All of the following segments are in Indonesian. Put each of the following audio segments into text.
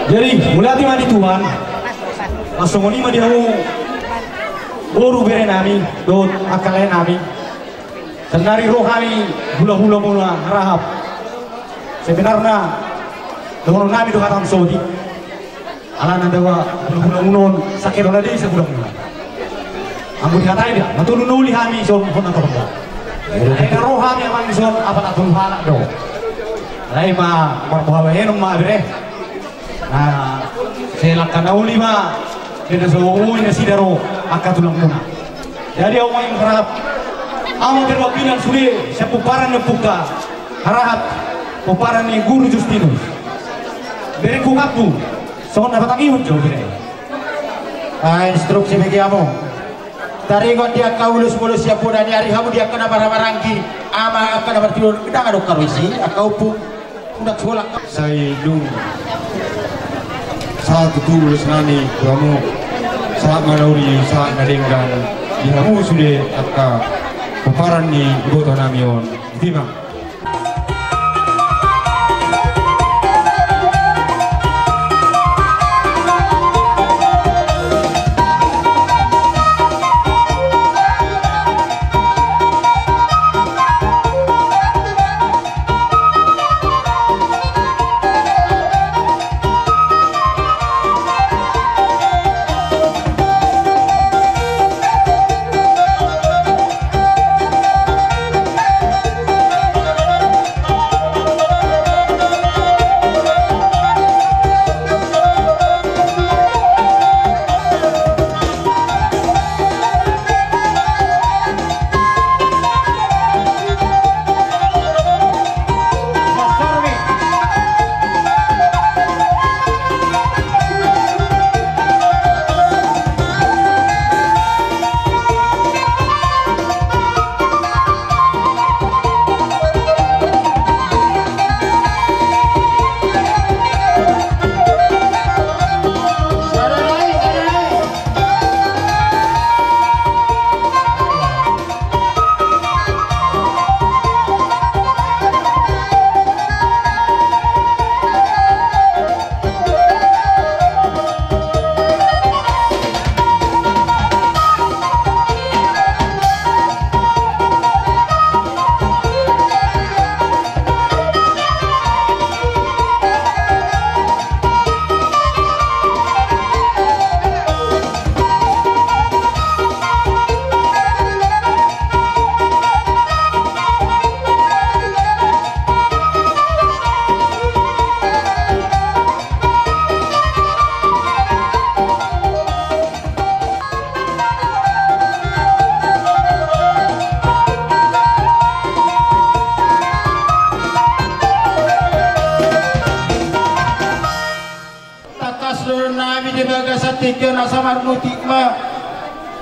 Jadi mulai hati mandi Tuhan, langsung ini mah dia mau boru bere nami, dot akalnya nami. Senari rohani hula-hula mula rahap. Sebenarnya dengan nami do katam sodi. Ala nanda wa hula-hula munon sakit ona di sebulan mula. Ambo dikatain dia, matulun uli kami son pun atau enggak. Ada rohani yang mandi son apa tak tun halak do. Lai ma marbawa henum ma bere. Nah, selakkan uli ma dengan semua ini sidaro akatulang muna. Jadi orang yang berharap amo terwakilan sudah sepuparan nepuka harahat puparan ni guru Justinus beri kukaku soal dapat angin jauh beri instruksi bagi kamu dari kau dia kaulus mulus siapa dan hari kamu dia kena barang-barangki ama akan dapat tidur kita ngaduk karusi akau pun udah sekolah saya dulu saat tulus nani kamu saat malauri saat nadenggan di kamu sudah akan puparan ni ibu namion Timang.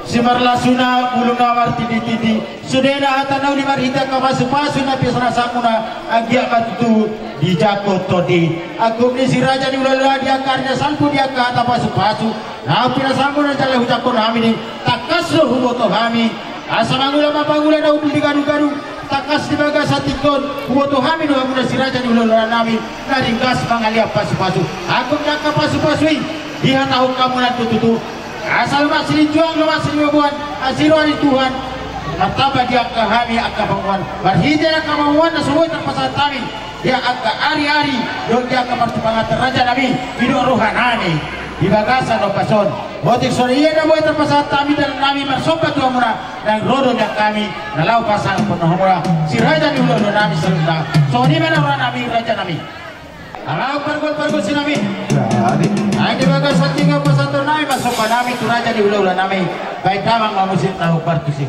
Simarlasuna bulung nawar tidi sudena hatanau limar hita kapasu-pasu na pisana sakuna agia katutu di jako todi aku ni si raja di ulala dia karya sampu dia kata pasu-pasu na pina sampu na jale hujako nami ni takasro huboto kami asamangula mapangula na ubi garu-garu takas di baga satikon huboto kami no amuna si raja di ulala nami na ringkas mangalia pasu-pasu aku nak pasu-pasui dia tahu kamu na tututu asal masih juang lo masih membuat asiruan Tuhan mataba dia kami akan banguan berhijrah kemauan semua terpasat kami dia akan hari-hari dia akan pertimbangan raja nabi hidup rohani di bagasan opason botik sore ia dah buat terpasat kami dan kami bersobat Tuhan murah dan rodonya kami nalau pasang penuh murah si raja di ulo nami serta so ini mana orang nabi raja nabi alau pergol si nabi di bagasan tinggal pasang nami masuk ke nami tu raja di ulo nami baik damang mamusin tahu partusik.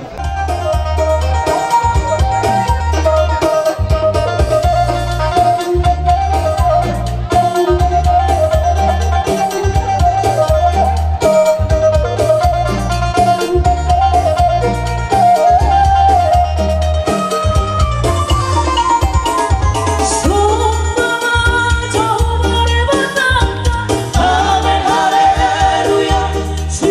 Hallelujah, si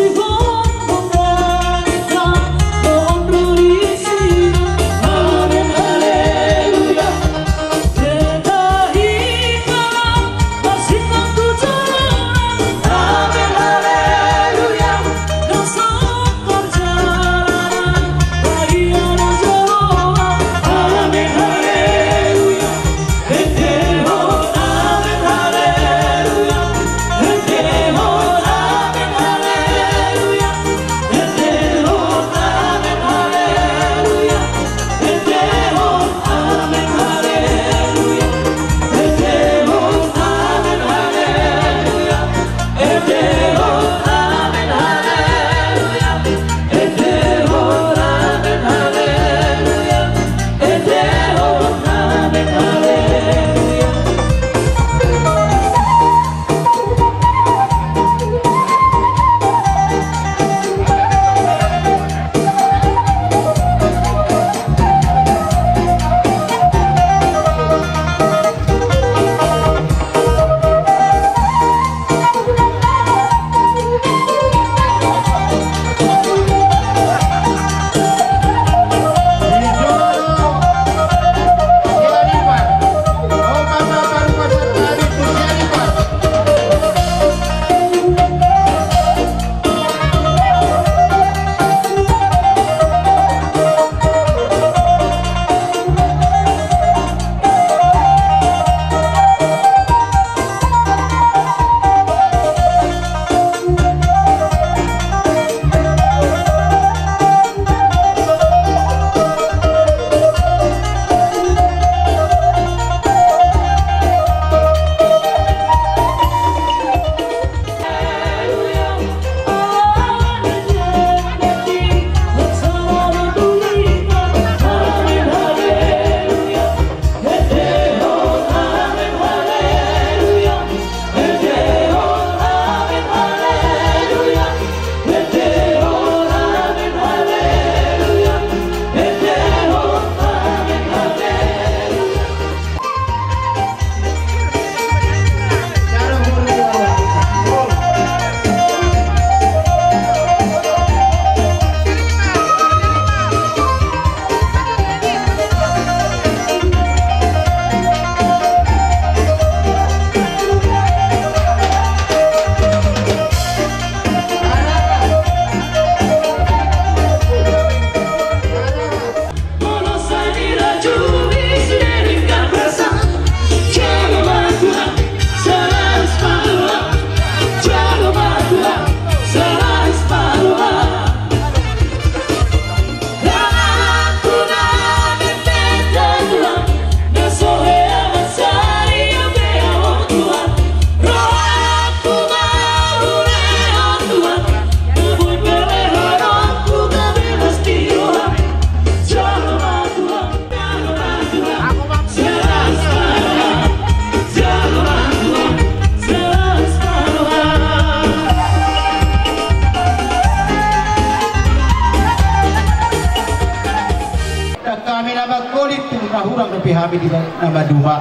mahurang lebih kami di nama dua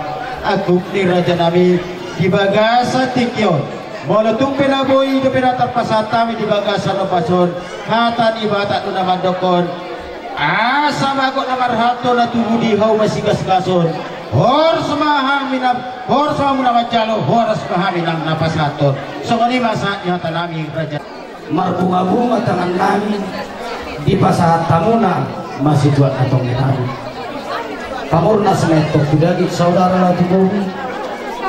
aku ni raja nami di bagasa tikyon mula tumpe na boy di pinatar pasatami di bagasa no pason hatan ibatat no naman dokon asa mago na marhato na tubudi haw masigas-gason hor sumahami na majalo hor sumahami ng napasaton so kani masa niya tanami raja marbunga-bunga tangan namin di pasahat tamuna masih buat atong nitari pamurna semetok kudagit saudara lagi bumi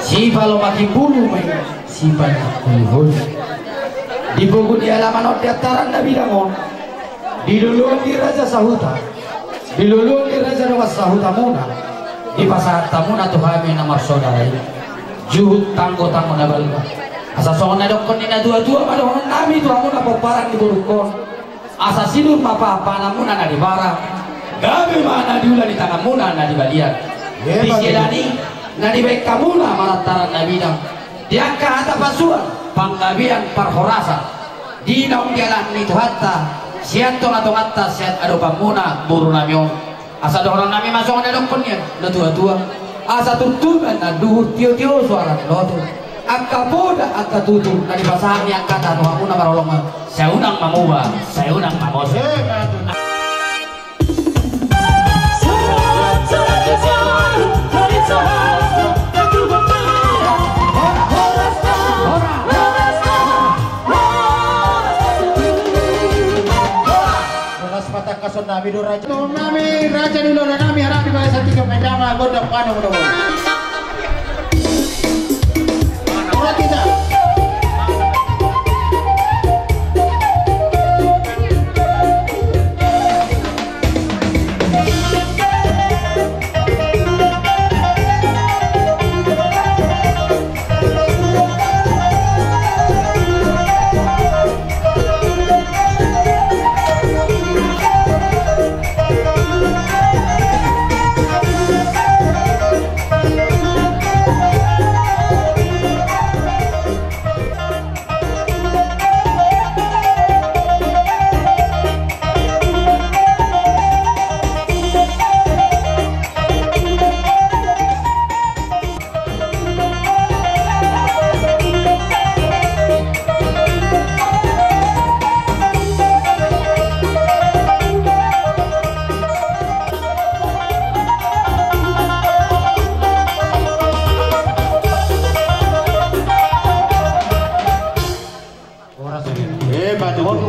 si balo makin bulu main si banyak kulhul di buku di halaman odataran nabi dangon diluluan di raja sahuta diluluan di raja nawas sahuta muna di pasahat tamuna tuh kami nama saudara juhud tanggo-tanggo na balga asa songon na dokon ni na dua-dua madongon nami tu amuna poparan di burukon asa sinur mapa-apa namuna na di barang gabi mana diulah di tangan muna na di balian disilani na di baik kamuna malantaran na bidang diangka hata pasuan panggabian parhorasa dinong dialan itu hatta siantong atong atta siat ado pamuna buru namyo asa dorong nami masuk na dokon yan na dua-dua asa tutuban na duhur tio-tio suara loto angka boda angka tutup dari pasangan yang kata tuh aku nama rolong saya unang mamuba saya unang mamos kason nabi do raja nami raja dulu nami harap di bawah satu kemedama gonda pano mudah-mudahan kita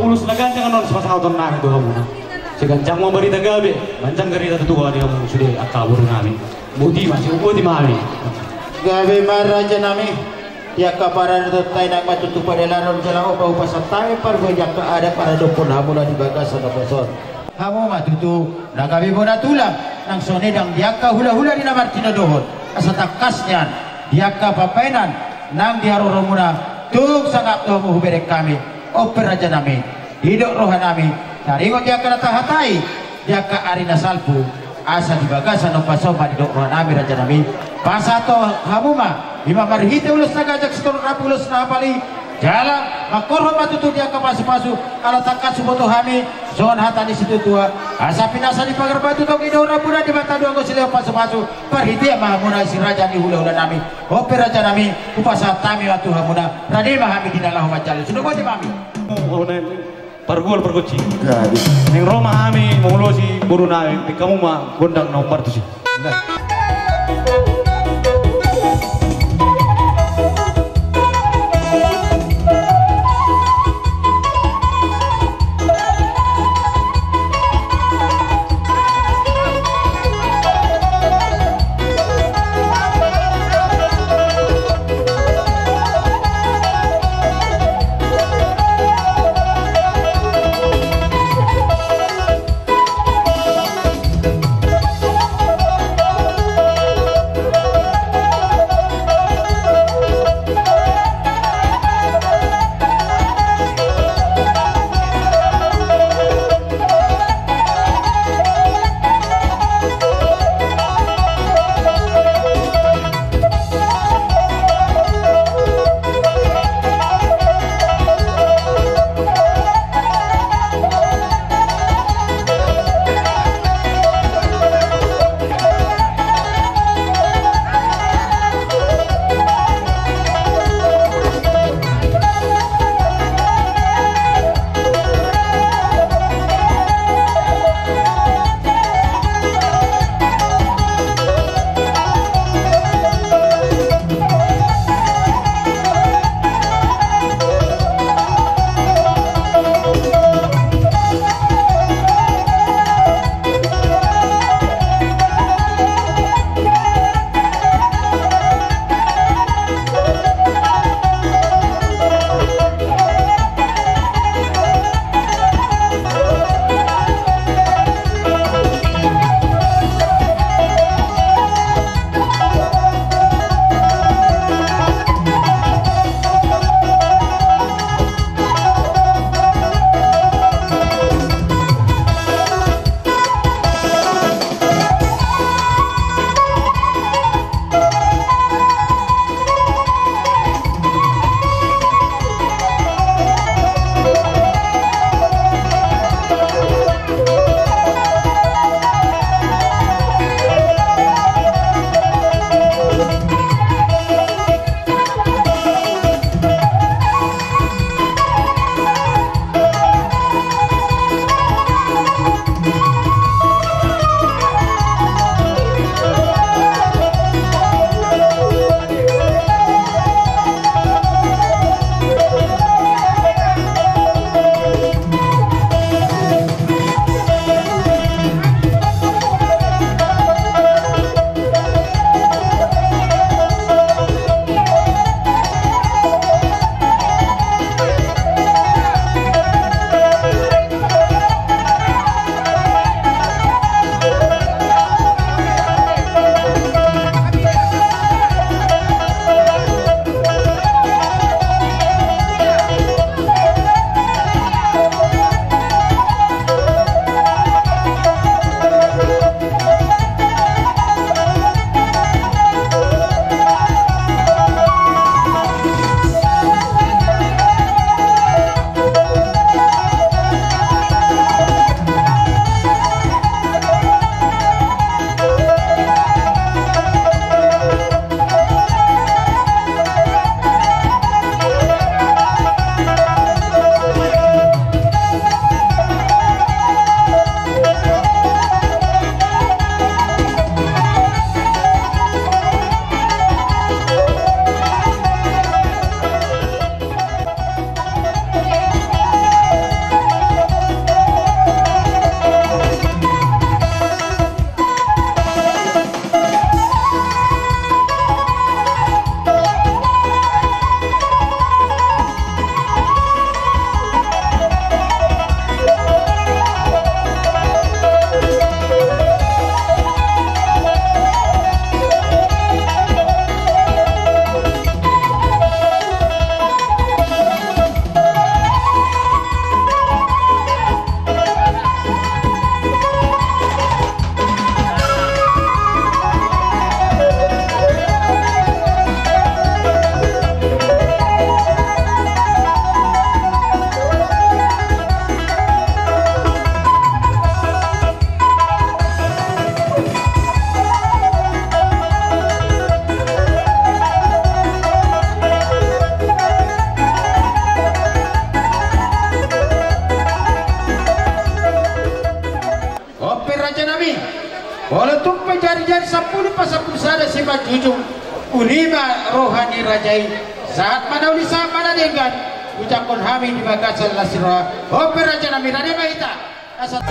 ulus nagancang non sepasang nami tuh kamu segancang mau berita gabe bancang gerita tuh dia kamu sudah akabur nami budi masih budi mami gabe maraja nami ya kaparan itu tay nak matutu pada laron jalan opa pasal tay pargoyak ke ada para dokon hamula di bagas ada person kamu matutu nagabe bona tulang nang sone dang diaka hula-hula di namar tina dohon asa takasnya diaka papainan nang diharoromuna tuk sangat domu huberek kami oper raja nami hidup rohan nami taringot dia kena tahatai dia ke arina salpu asa di bagasan no pasoma hidup rohan nami raja nami pasato hamuma lima marhite ulus nagajak setor rapulus na apali jalan makorho matutu dia ke pasu-pasu kalau takat suboto hami zon hatani situ tua asa pinasa di pagar batu tong hidup rapuna di mata dua gosileo pasu-pasu parhite mahamuna si raja ni hula-hula nami oper raja nami upasa tami watu hamuna radima hami di dalam macam sudah boleh mami pergul perguci yang Roma kami mengulo si buru naik di kamu mah gondang nomor tuh sih Raja Nami. Walaupun menjadi-jadi 10 pasapun sada si Jujung ulima rohani rajai saat mana ulisa mana dengan ucapkan kami di bagasan lasira Oper Raja Nami Raja Mahita asal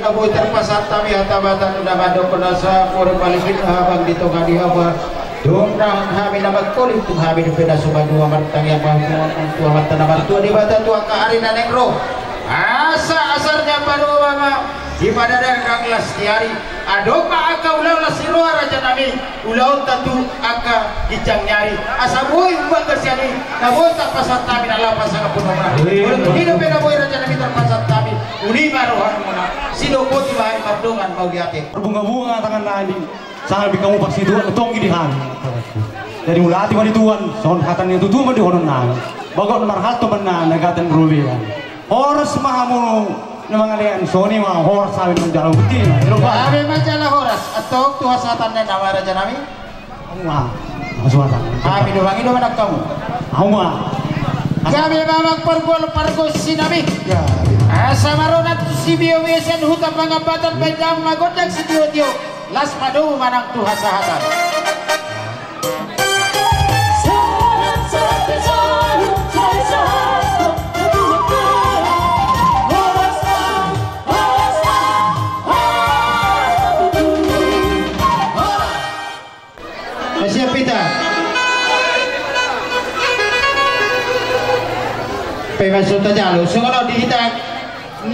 Abu terpasat tami hatabatan udah madu penasa pura balikin habang di tengah di haba dongdang kami nama kulit tuh kami di peda suba dua martang yang bangun tua mata nama tua di bata tua ke hari dan negro asa asarnya baru mama di pada dagang Lestiari adoka aka ulau lasiro Raja Nami ulau tatu aka ijang nyari asa boy buat kersiani naboy tak pasat tami nala pasang pun nomor hidup peda boy Raja Nami terpasat tami ulima rohan muna sidoko tiba mardongan mau diate berbunga-bunga tangan nadi sangat kamu pasti tuan ketong di han dari mulai hati mandi tuan soal katanya itu tuan di honon nang bagot nomor hatu menang negatan berulian horas mahamu memang alian Sony mah horas sawit menjalan putih Abe majalah horas atau tuh hasatannya nama Raja Nami wah masukatan kami doang itu anak kamu wah kami mamak pargol si Nami asa maronat si biowesen huta pangabatan bedam magodak si tio las padu manang tuh hasahatan siap kita pemasuk tajalo sungono dihitak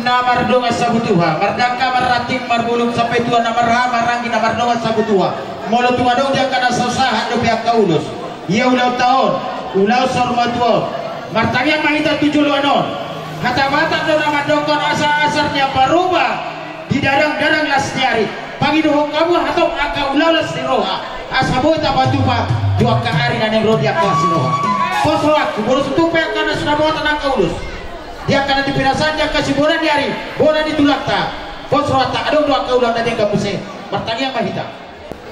namar donga sabutuha mardaka marating marbulung sampai tua namar marangi namar donga sabutuha molo tua dong dia kana sosahan do pihak kaulus ia ulau tahun ulau sormatuo martangnya mahita 7 anon kata batak do namar dongkon asa-asarnya parubah di dadang-dadang Lestiari pagi dohong kamu atau aka ulalas si roha asaboi tapatupa jua ka ari na rodi aka si roha posroak boros tupe kana sudah bawa tanang kaulus dia kana dipirasan dia kasih bona di hari bona ditulakta posroak tak ada dua kaulah na dengka puse pertanyaan mahita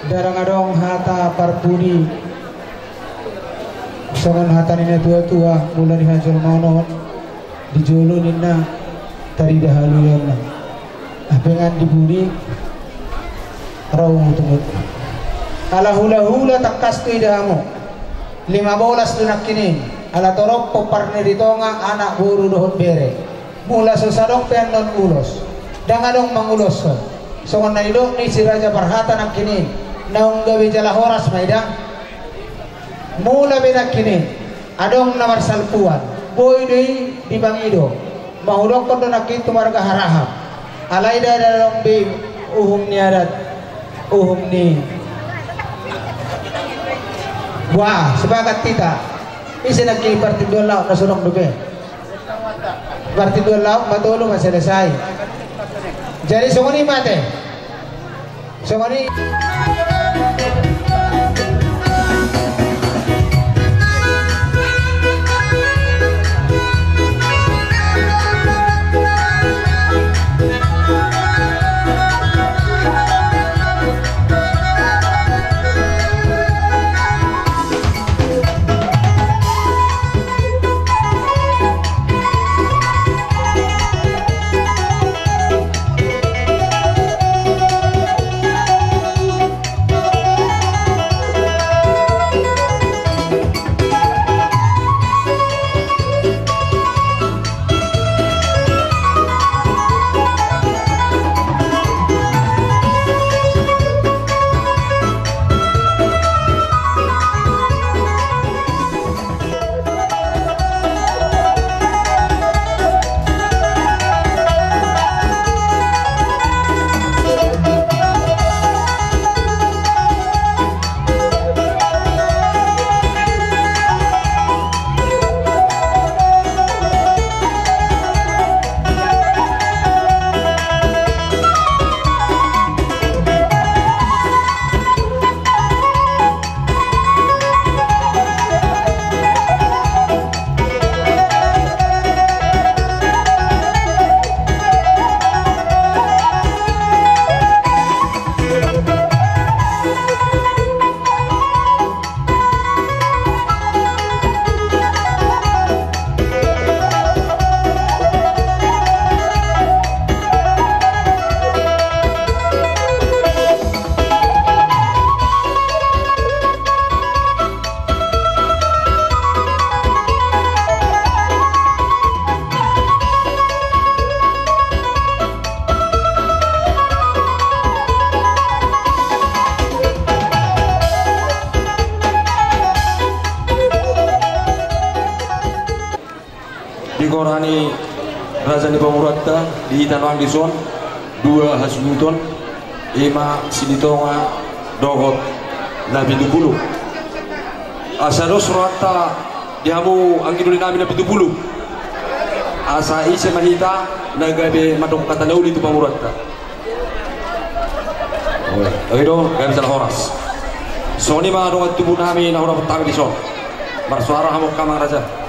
darang adong hata parpuni songon hata nina tua-tua mula dihajol maunon dijulunin na tari dahaluyan na apengan diburi rawung tunggut ala hula-hula takas tu idahamo 15 dunak kini ala torok poparne ditonga anak buru dohon bere mula susadong peandon ulos dangadong mangulos songon na idong ni si Raja Parhata nak kini naung gawi jala horas maidang mula benak kini adong namar salpuan boy dei di bangido mahudok kondo nakitu marga harahap alaida dalong be uhum ni adat uhum ni wah sebagat kita isi nagki parti dua lauk nasunok dobe parti dua lauk matulong ang selesai jadi songoni mate songoni Dikorani Raja ni Pamuratta di Tanang Dison 2 Hasmuton 5 Sinitonga Dogot Nabi Dupulu Asados Rata dihamu angin namin Nabi Dupulu asa ise mahita nagabe madong katanauli tu Pamuratta Ayo gabi salah horas Soni ma dong tubuh namin na huruf tabi dison bersuara hamuk kamang Raja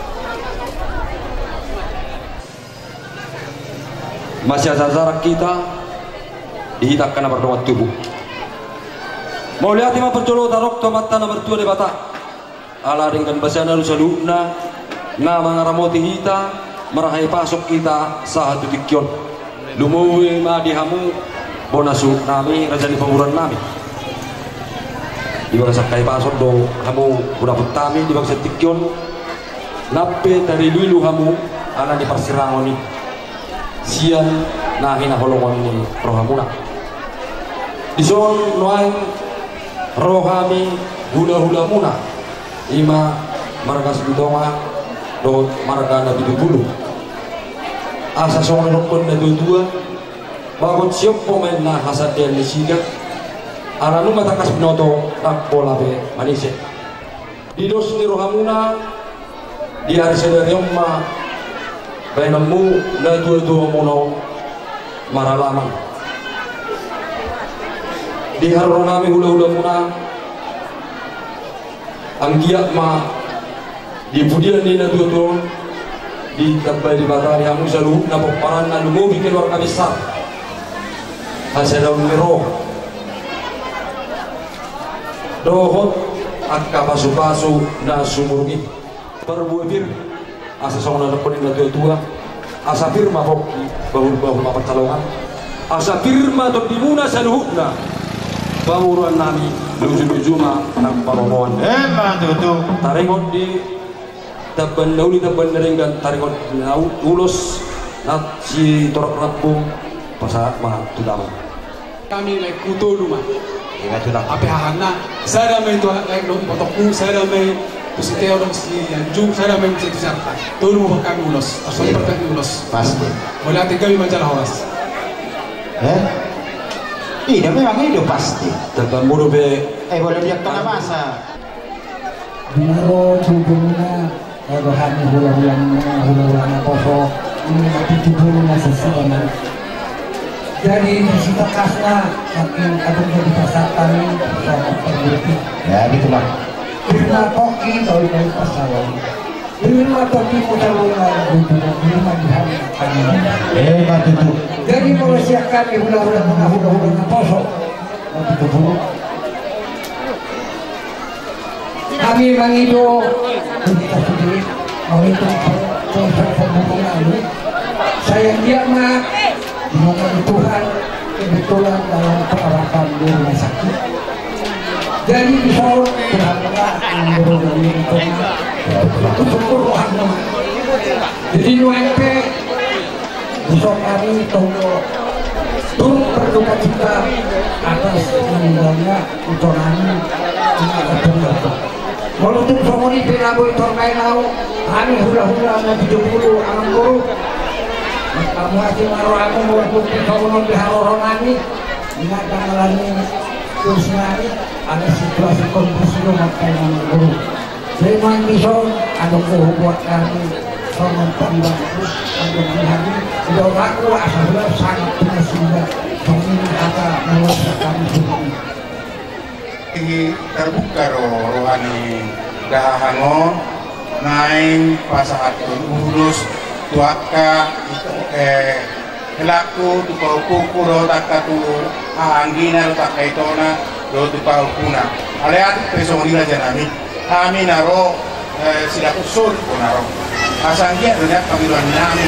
masih ada jarak kita dihitakkan nomor doa tubuh mau lihat lima percolo tarok tomata nomor 2 di bata ala dengan basana lusaluna nama ngaramoti kita merahai pasok kita saat dikion lumuwi ma dihamu bonasu nami Raja di Pamuran nami di bangsa kai pasok do hamu udah petami di bangsa tikion nape dari dulu hamu ana di Persirangoni sian nahin holongon ni rohamuna dison noain rohami hula-hula muna ima marga Sudonga do marga Nabi Dupulu asa songon rokon na dua bagot siop pemain na hasad dia nisiga aranu matakas binoto tak bola be manise didos ni rohamuna di hari sedariomma bainamu na dua-dua mono maralaman di haronami hula-hula muna anggiak ma di budian ni na tuto di tabbay di batari hamu salu na paparan na lumubi keluar kabisar asa daun mero dohot akka pasu-pasu na sumurgi perbuibir asa song na nakunin na tua asa firma hoki bahul-bahul mapacalongan asa firma to dimuna saluhukna bawuran nami luju-luju ma nang paromoan tutu taringot di taban nauli taban naringgan taringot nau ulos nat si torak rampung pasaat ma tudama kami like kuto rumah iya tuh ape hahana saya main tuh like dong potokku saya main terus teo dong si anjung saya main si tisarta tuh rumah kami ulos asal kami ulos pasti boleh hati kami majalah horas iya memang itu pasti taban muru be boleh lihat tengah masa Biro tubuhnya rohani hula-hulana kosong ini mati tubuhnya sesuatu. Jadi di situ kasna makin kadang jadi pasar kami sama perbuti. ya gitulah Bina toki dari pasaran. Bina toki mudah-mudahan bina di hari kami. tutu Jadi Malaysia kami hula-hulana kosong mati tubuh. Kami mengido kita sendiri menghitung lalu saya diamat dengan Tuhan kebetulan dalam perawatan di rumah sakit jadi bisa benar-benar jadi nuempe bisa kami tunggu turut berduka cita atas meninggalnya utonani walaupun somoni pinaboy tornay nao kami hula-hula na 70 ang guru kamu aja naruh aku walaupun somonon biharoron nami ingatkan lagi terus nari ada situasi kondisi makanya ang guru jadi man bison ada buat kami somon pembantu ada dihari sudah aku asal sangat penasihat somoni kata mewasa kami sendiri terbuka rohani dahangon naing pasahat urus tuaka helaku tukau kuku ro takatu anggina ro takaitona ro tukau kuna aleat pesonila janami kami naro sila usul kunaro asanggia dengan kami nami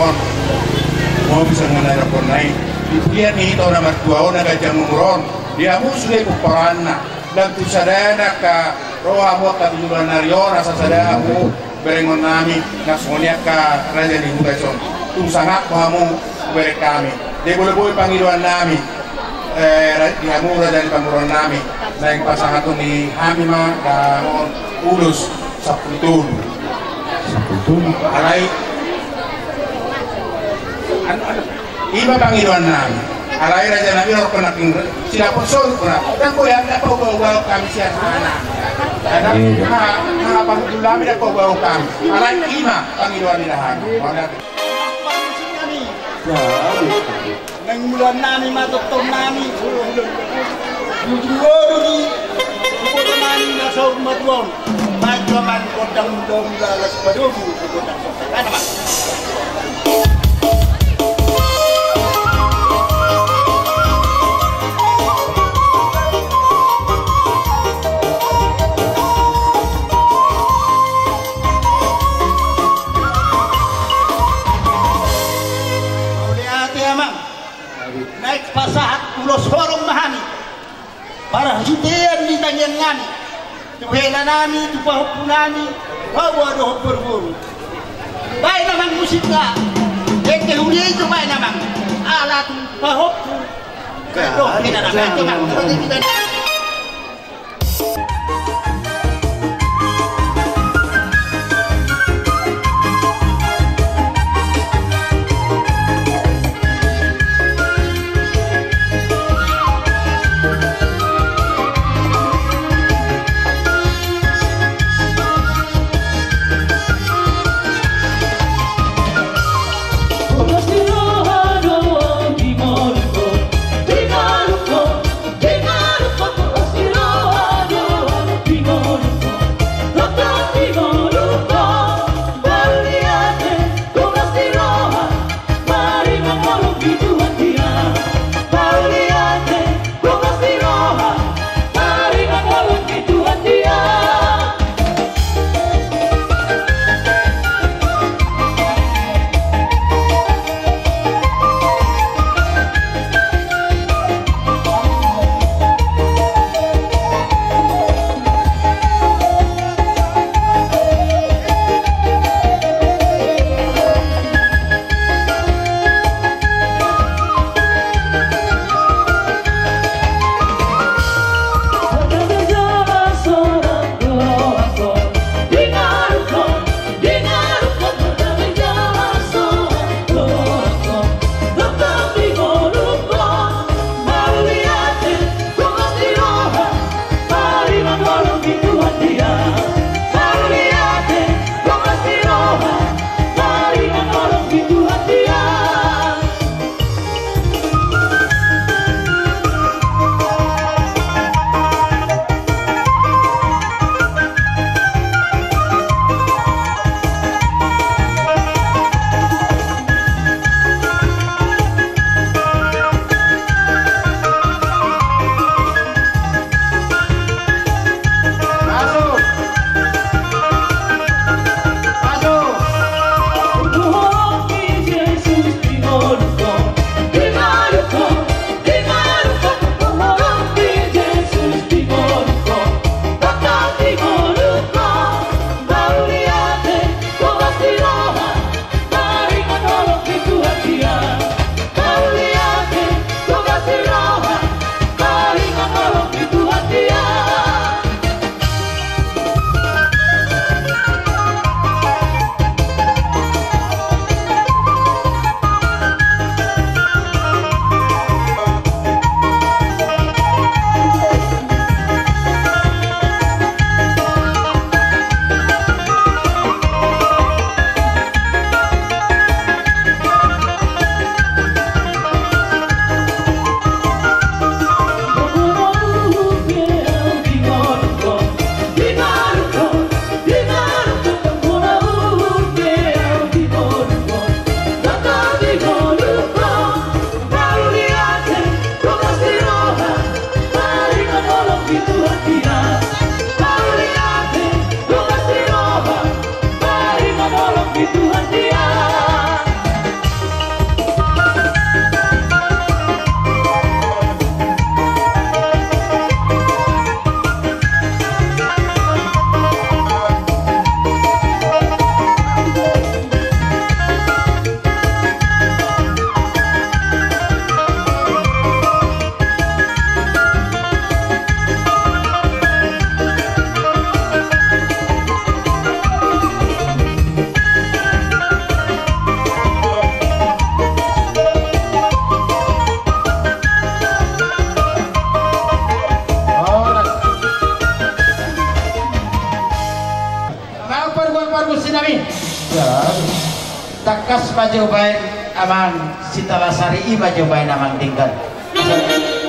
on mau bisa mengenai konai dia ni to nomor 2 na gajang umuron dia musli kuparanna dan tu sadana ka roha buat ka tujuan nario rasa sadana aku berengon nami nak semuanya ka raja di mutacon tu sangat kamu beri kami dia boleh panggilan nami di hamu raja di panggilan nami naik pasangan tu ni hamima dan ulus saputun alai iba panggilan nami alai raja nabi orang pernah tinggal tidak person pernah dan kau yang tak kau bawa kami siapa dan apa dulu kami tak kau bawa kami alai ima panggilan ilahan nang bulan nami matutom nami dulu ni bulan nami nasa matuom majuaman kodang dom lalas padugu kodang kan mas naik pasahat ulos horong mahani para hutian di tangan ngani tupela nami tupahupunani bawa doh berburu baik namang musiknya eke huli itu baik namang alat pahupku doh kita namang seperti kita kas bajobain aman sitalasari i bajobain aman tingkat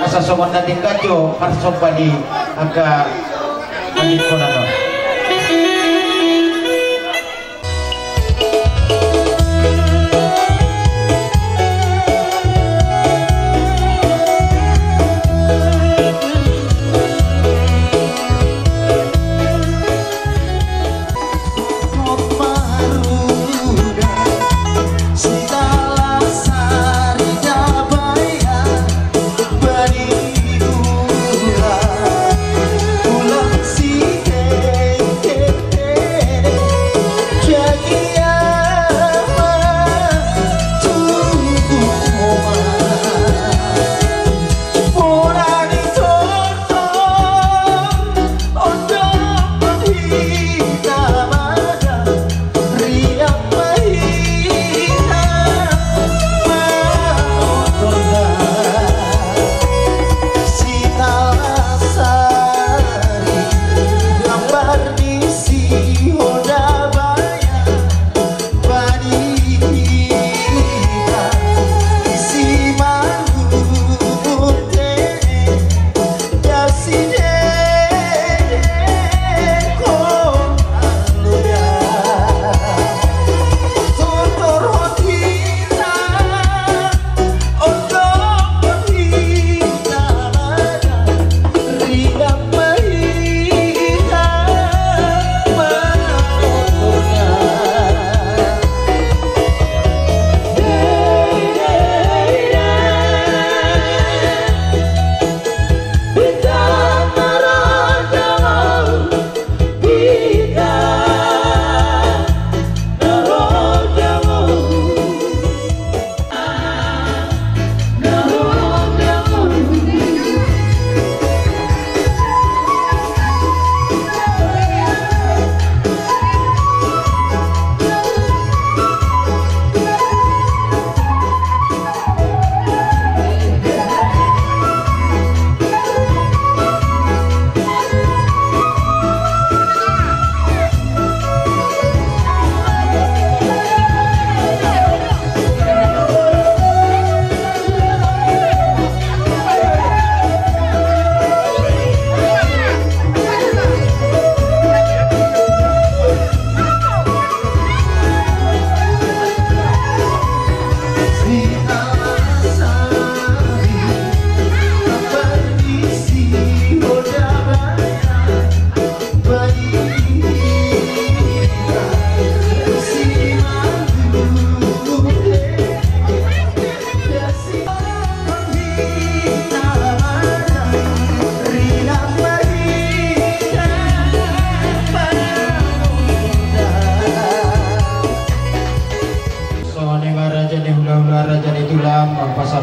asa somon na tingkat jo parsok bali aga angit ko na no.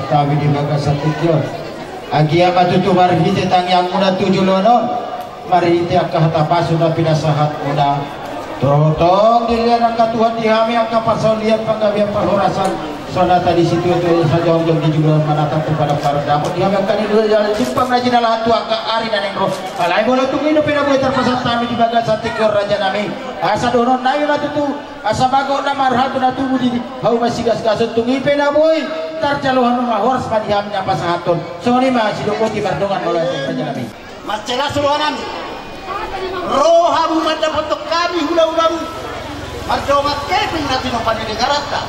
Tawi di bagas satikyo agia matutu marhite tang yang muna tujuh lono marhite akah pasu na pinasahat muna totong dilihat angka Tuhan dihami angka pasal lihat panggabian perhorasan sona tadi situ itu saja orang di juga menatap kepada para dapat dihami angka ini dulu jalan simpang rajin ala tu angka ari dan engro alai bola tunggu ini pina boleh terpasat tawi di bagas satikyo raja nami asa dono nabi matutu asa bago na marhal na tubuh di hau masih gas-gasut tunggu pina boy tarjaluhan rumah horas padihamnya pasahaton soni mah sidokoti bardongan oleh raja nabi marcela suluhanan rohamu madam untuk kami hula-hulamu mardongan keping nanti nopan negarata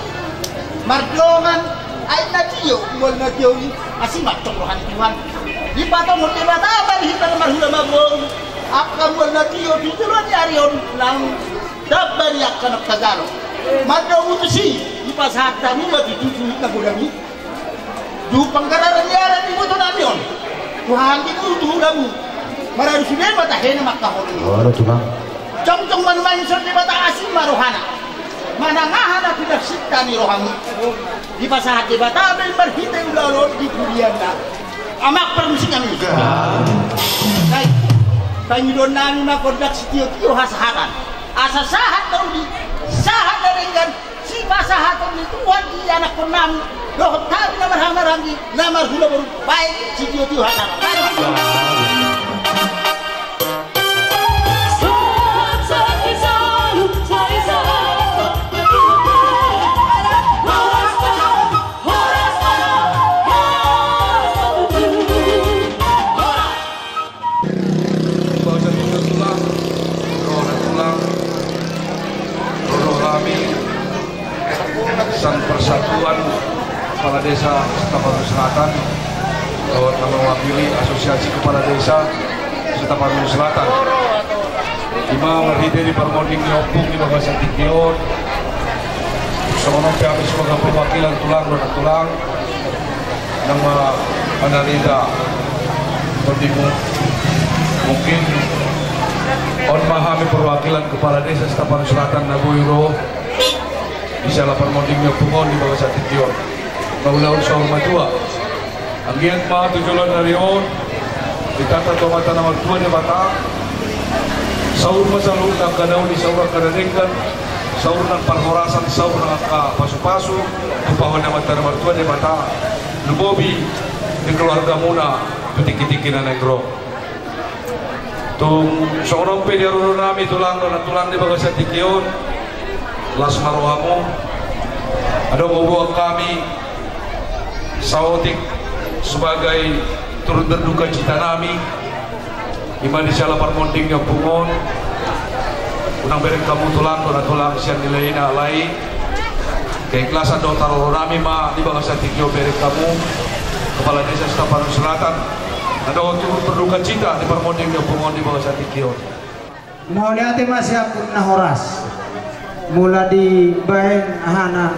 mardongan ay natiyo umol natiyo ni asin matong rohani Tuhan di patong murti bataba di hitam marhula magong akam umol natiyo di turuan ni arion lang dapat yakkan kagalo mardong utusi di pasahata mu mati tujuh na gudami du panggararan yaran di moto namion Tuhan di mutu lamu maradu sudah mata hena makahoni oh tuh bang jong man sor di mata asin marohana manangahana tidak sita ni rohamu di pasahat di bata ben berhita ulalo di kuriana amak permisi kami kai kami don nami makodak sitio tio hasahatan asa sahat tau di sahat dengan si pasahat tau di tuan di anak konami loh tabi namar hamarangi namar hula baru baik sitio tio hasahatan Asosiasi Kepala Desa Setapanuli Selatan. Ima merhide di permoding Opung di Bangsa Tikion. Semoga kami sebagai perwakilan tulang nama Anarida Pertimu mungkin on memahami perwakilan Kepala Desa Setapanuli Selatan Nabuiro bisa lapor modingnya pungon di Bangsa Tikion. Kaulah usaha matua. Anggian ma tujuan dari on ditata tomata nomor 2 di Batak. Saur masalu nak kanau di saur kadadengkan, saur nak parhorasan, saur nak pasu-pasu, tupawan nama nomor 2 di Batak. Lubobi di keluarga muna petik-petikin anak gro. Tung seorang pediarun nami tulang di Bangsa Tikion. Las marohamu ada membawa kami sawotik sebagai turut berduka cita nami iman di salah permonding yang pungon unang bereng kamu tulang siang nilainya lain keikhlasan dotar nami ma di Bangsa Tikion bereng kamu Kepala Desa Setapanuli Selatan ada turut berduka cita di permonding yang pungon di Bangsa Tikion. Mau lihat masih aku nahoras mula di baeng ahana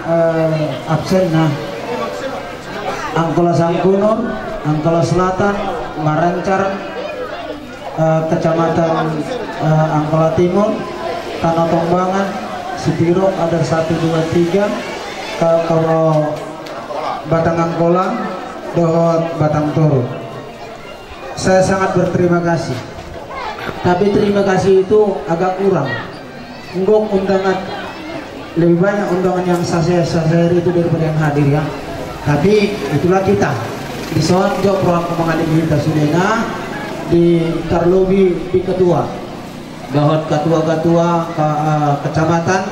absen nah Angkola Sangkunur, Angkola Selatan, Marancar, Kecamatan Angkola Timur, Tanah Tombangan, Sipiro ada 1, 2, 3 kalau Batang Angkola, Dohot Batang Toru. Saya sangat berterima kasih. Tapi terima kasih itu agak kurang. Enggak undangan lebih banyak undangan yang saya itu daripada yang hadir ya. Tapi itulah kita di Sonjo program pengadil kita Sudena di Tarlobi di ketua bahwa ketua-ketua kecamatan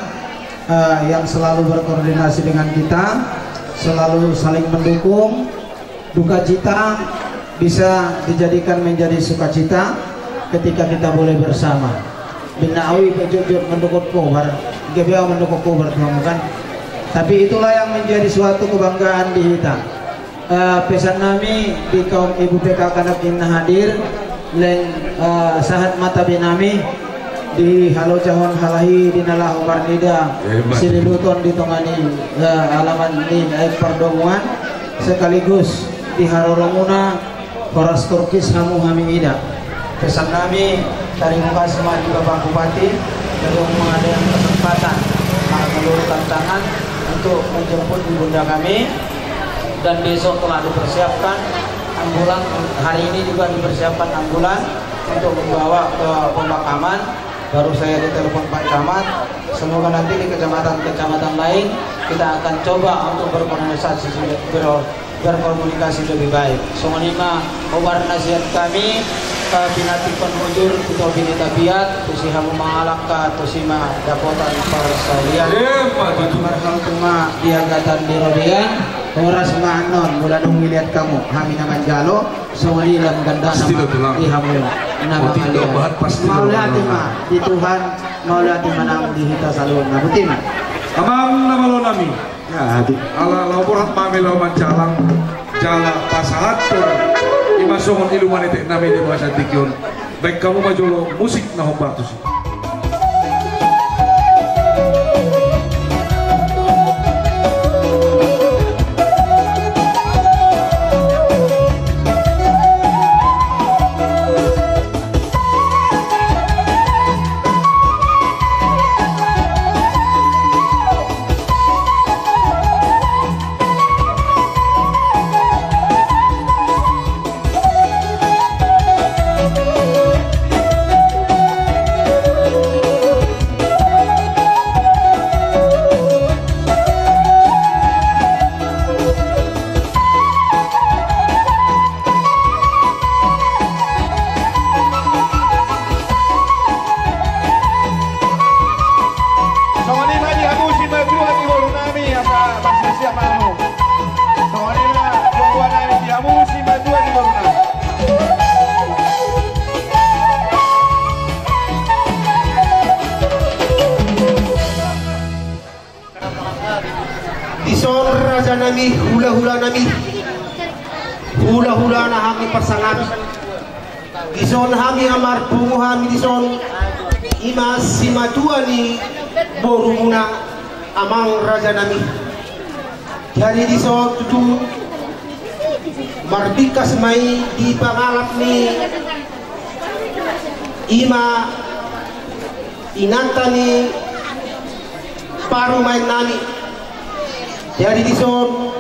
yang selalu berkoordinasi dengan kita, selalu saling mendukung. Duka cita bisa dijadikan menjadi sukacita ketika kita boleh bersama. Binawi pejujur mendukung kobar, GBA mendukung kobar kan. Tapi itulah yang menjadi suatu kebanggaan di kita. Pesan kami di kaum ibu PKK Nakin hadir, leng sahat mata binami di halo cahon halahi di nalah Umar Nida Sililuton di tongani alaman di perdomuan sekaligus di Haroromuna Horas Turkis Hamu Hamida. Pesan kami terima kasih sama Bapak Bupati yang mengadakan kesempatan mengelurkan tangan untuk menjemput ibunda kami, dan besok telah dipersiapkan ambulan. Hari ini juga dipersiapkan ambulan untuk membawa ke pemakaman. Baru saya ditelepon Pak Camat, semoga nanti di kecamatan-kecamatan lain kita akan coba untuk berkomunikasi lebih baik. Semoga obar nasihat kami binati penujur kita bini tabiat tusi hamu mangalaka tusima dapotan persalian marhal tuma diagatan dirodian horas maanon mula nung lihat kamu kami naman jalo sewalilan ganda nama di hamu nama kalian mau lihat ma di Tuhan mau lihat mana di hita salun nabutima Amang nama lo nami ya ala laporan pamelo mancalang jala pasahatur Imasongon iluman itu nami di Bangsa Tikion. Baik kamu majolo musik na hombatus. Isor raja nami hula-hula nami hula-hula na hami pasangan Dison hami amar pungu hami dison ima simatua ni boru muna amang raja nami. Jadi dison tutu mardikas mai di pangalap ni ima inanta ni paru main nami. Jadi dison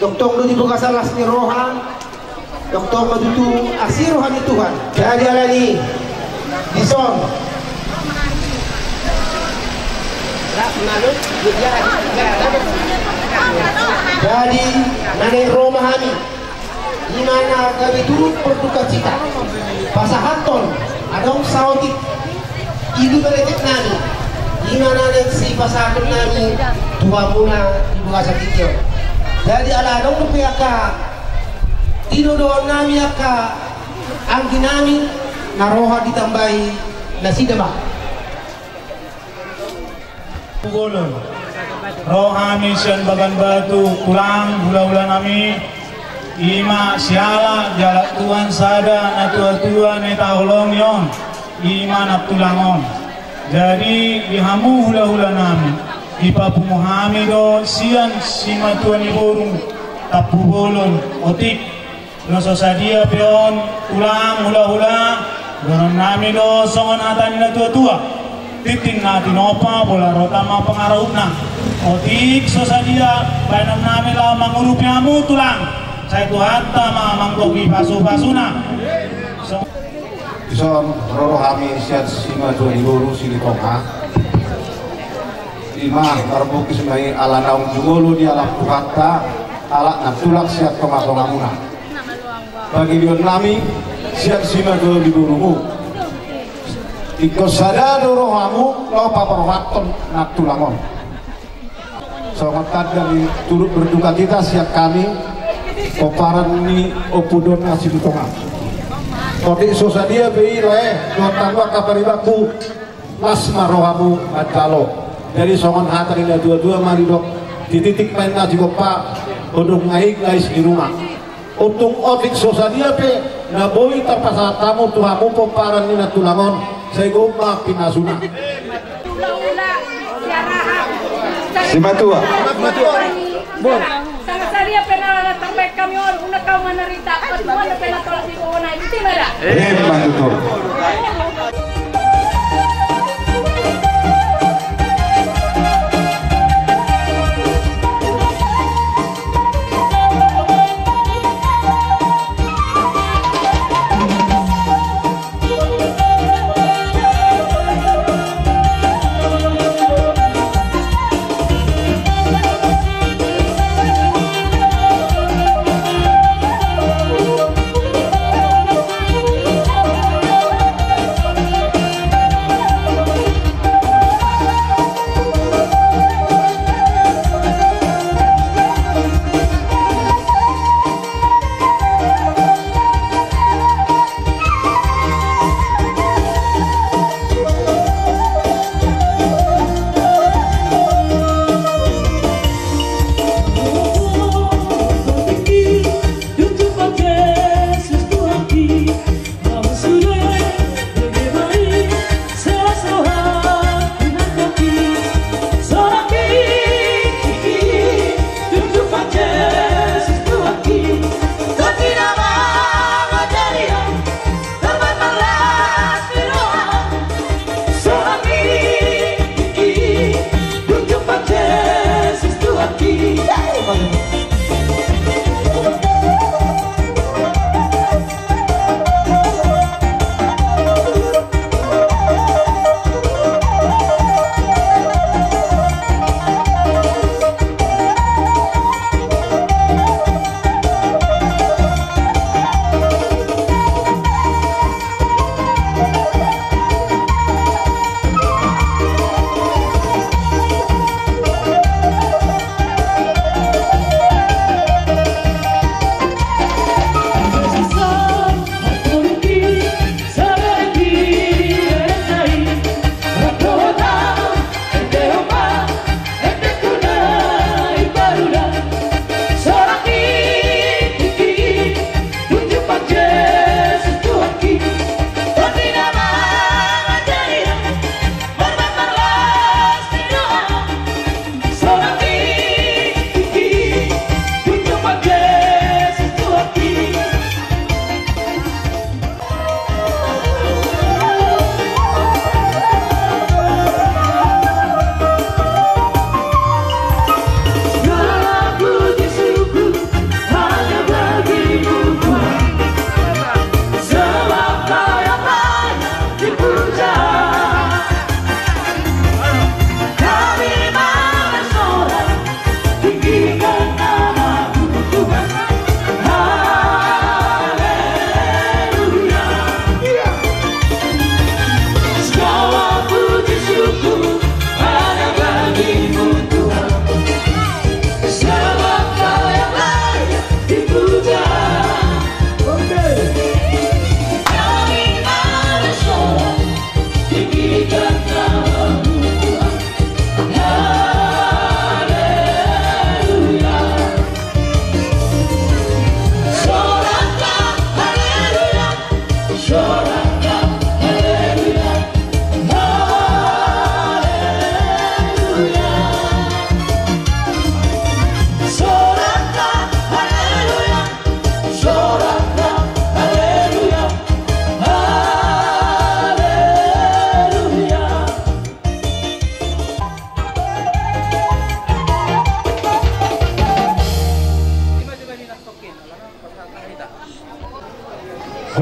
doktor lu dibuka salas ni rohan doktor madutu asir rohani Tuhan. Jadi alani dison jadi nane romahani dimana kami turut berduka cita pasahaton adong sautik ibu beletek nani dimana neng si pasahaton nani tua muna ibu asakityo. Jadi ala adong lupi aka tinudoon nami aka anggi nami naroha ditambahi nasidama Gulun rohami sian bagan batu tulang hula-hula nami ima siala jalak tuan sada na tua-tua ne taulong yon ima nak tulangon. Jadi dihamu hula-hula nami ipapumuhami do sian sima tuan iborung tapu gulun otik loso sadia peon tulang hula-hula donon nami do songon hatani na tua-tua titing natin opa bola rotama pengaruh na otik sosadia bainam nami la mangurupyamu tulang saya tuhatta ma mangkoki pasu-pasuna Ison roro hami siat sima dua iboru sini tonga lima marbukis mai ala naung jugolu di alam tuhatta ala natulak siat tonga-tonga muna bagi dion nami siat sima dua iborumu Iko sadado rohamu lo paparwaton nak tulangon. Sangat kadang turut berduka kita siap kami koparan ni opudon nasi tutonga. Kodik sosadia beire dua tangwa kaparibaku lasma rohamu adalo. Jadi songon hatari la dua-dua mari dok di titik main ngaji kopa untuk ngaik guys di rumah. Untung odik sosadia pe naboi tapasa tamu tuhamu koparan ni tulangon. Saya gomba pinasuna. Simatua. Bon. Sangat saria pernah datang baik kami orang una kau menerita. Pertemuan pernah tolak di bawah naik itu mana? Betul.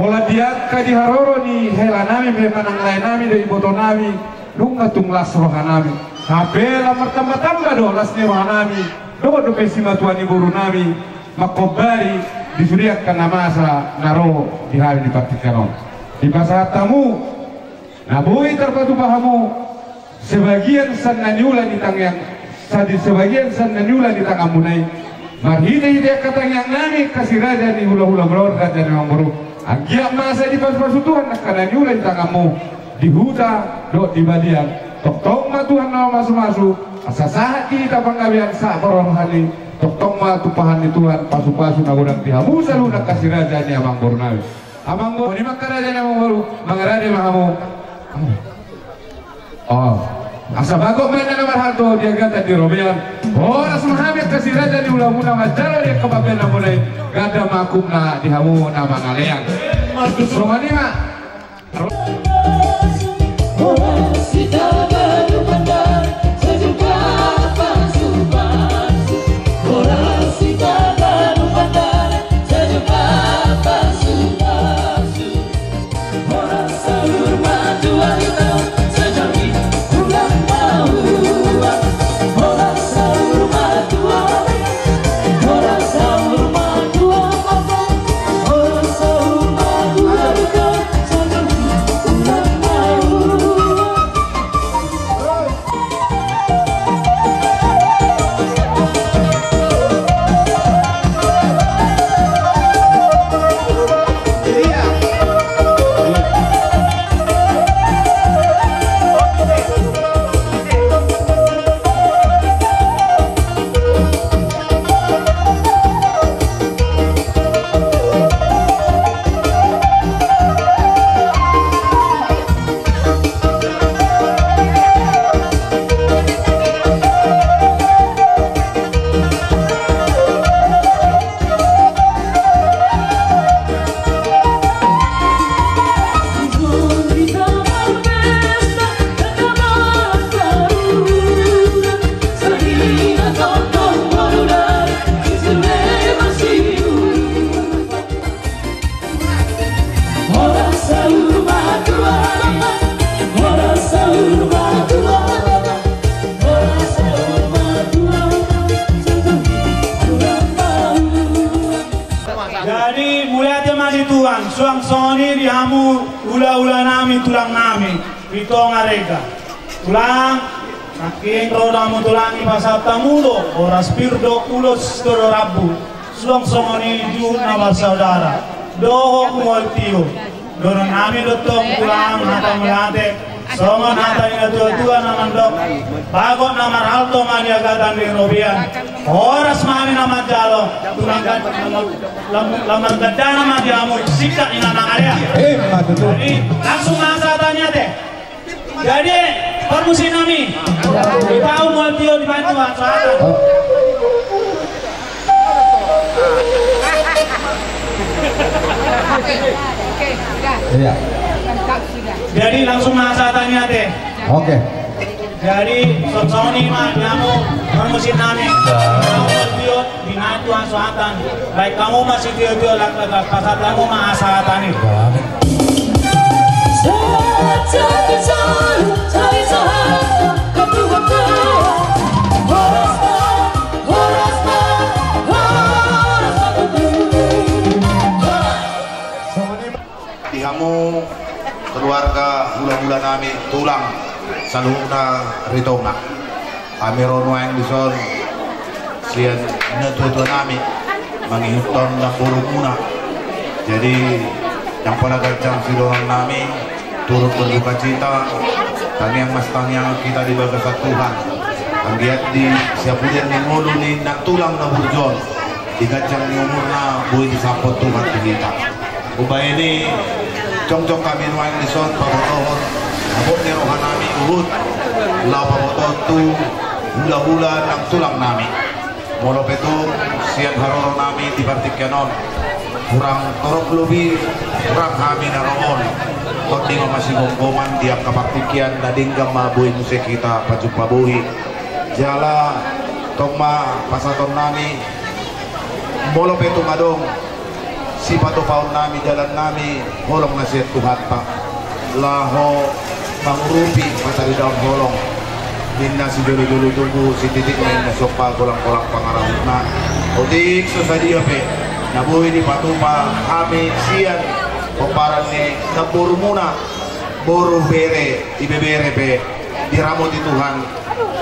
Mola dia kadi haroro ni hela nami memanang lain nami dari boto nami nunga tunglas roha nami. Habela mertamba-tamba do las ni roha nami. Do pesima tuani buru nami makobari disuriakan namasa naro di hari di Patikanon. Di masa tamu nabui terpatu pahamu sebagian san nanyula di tangyang sadi sebagian san nanyula di tangamunai marhide dia kata yang nami kasih raja ni hula-hula melor raja memang baru agiak masa di pas-pas Tuhan akan nanyula di tangamu di huta do di badian tok ma Tuhan nama masuk-masuk asa saat kita panggawian sa rohani tok ma tupahan ni Tuhan pasu-pasu nagudang dihamu selalu nak kasih raja ni amang baru nabi amang baru ni maka raja ni amang baru mangarade mahamu. Oh, asa bagok main na naman hato dia gata di Robian. Oh, asa mahamit kasi raja di ulang-ulang ajalo dia kebaben na mulai gada makum na dihamu na mangaleang. Romani ma. Jadi mulai aja masih Tuhan, suang soni dihamu ula-ula nami tulang nami, itu ngarega. Tulang, saking rodamu tulangi pasal tamudo, oras pirdo ulos toro rabu, suang soni juhut nama saudara, doho mual tiu, doron nami dotong tulang hata melate. Songon hata ina tua-tua nama dok, bagot nama ralto mania gatan di Robian, horas mami nama jalo, tulang lamar gada nama diamu, sikat ina nang area. Jadi langsung masa tanya teh. Jadi permusi nami, kita mau tio dibantu soalnya. Iya. Jadi langsung masa tanya teh. Oke. Jadi soni mah kamu permusin nami. Kamu tio binatu asuatan. Baik kamu masih tio lak pasat kamu mah asatani. Dihamu keluarga hula-hula nami tulang saluna ritona amirono yang dison sian netua nami menghitung dan burunguna. Jadi yang pada gacang sidoan nami turut berduka cita tanyang mas tanyang kita di bagasat Tuhan anggiat di siapulian ni ngulu ni nak tulang na burjon di gacang ni umurna bui disapot Tuhan kita ubah ini cong-cong kami nuain lison pabotohon abot ni rohan nami uhud lau pabotohon tu hula-hula nang tulang nami molo petung sian haroro nami di Patikanon kurang torok lubi kurang kami naroon kondi masih gonggoman tiap kapaktikian dading gama buih musik kita pajumpa buhi jala tongma pasaton nami molo petung adong si patupaon nami jalan nami holong na siya Tuhan pa laho mangurupi matali daun holong dinna si dulu tunggu si titik main na sopa kolang-kolang pangarahut na utik susadia pe nabuhi di patupa kami siyan paparan ni naburu muna boru bere ibebere pe diramot di Tuhan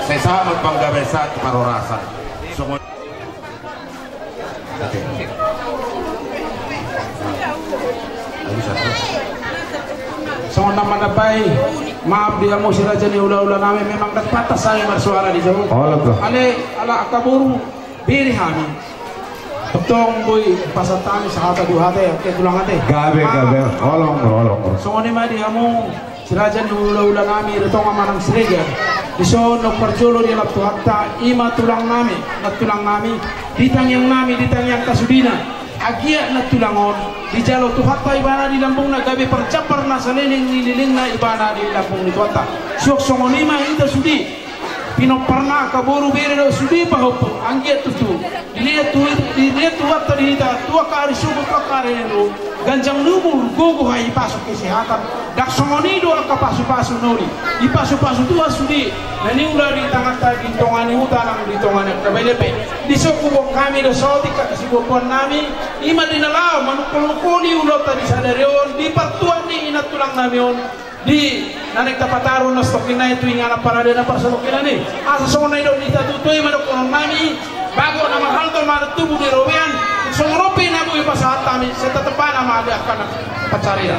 saya sama panggabesan parorasan semua Sama nama nabai, maaf dia mau si raja ni ulah-ulah kami memang terbatas saya bersuara di jauh. Ale ala akaburu beri kami. Betong boy pasatami sahata dua hati, ke tulang hati. Gabe, holong. Sama ni mah dia mau si raja ni ulah-ulah kami retong amanang serega. Di sono perjolo di lap tuhatta ima tulang nami, nak tulang nami, ditangyang nami, ditangyang kasudina. Agia na tulangon di jalo tuhatta ibana di Lampung na gabi percapar na saliling nililing na ibana di Lampung ni tuhatta suok songonima ita sudi pinoparna kaburu bere do sudi pahopo anggia tutu dilihat tuhatta di ita tua kari suku tua kari endo ganjang numur gogo hai pasuk kesehatan dak songoni do ka pasu nori di pasu tua sudi nani ulah di tangan tadi tongani utanang di tongani kabelepe di soku bok kami do soti ka kasibopon nami ima dinalaw manukul-kuli ulo tadi sadarion di patuan ni inat tulang namion di nanek tapataro na stokin na ito ingana para na parasalokin ni asa sona ito di tatutoy manukul nami bago na mahal to matutubo di robian songropin na mo ipasahat kami sa tatapan na maada ka na patsarian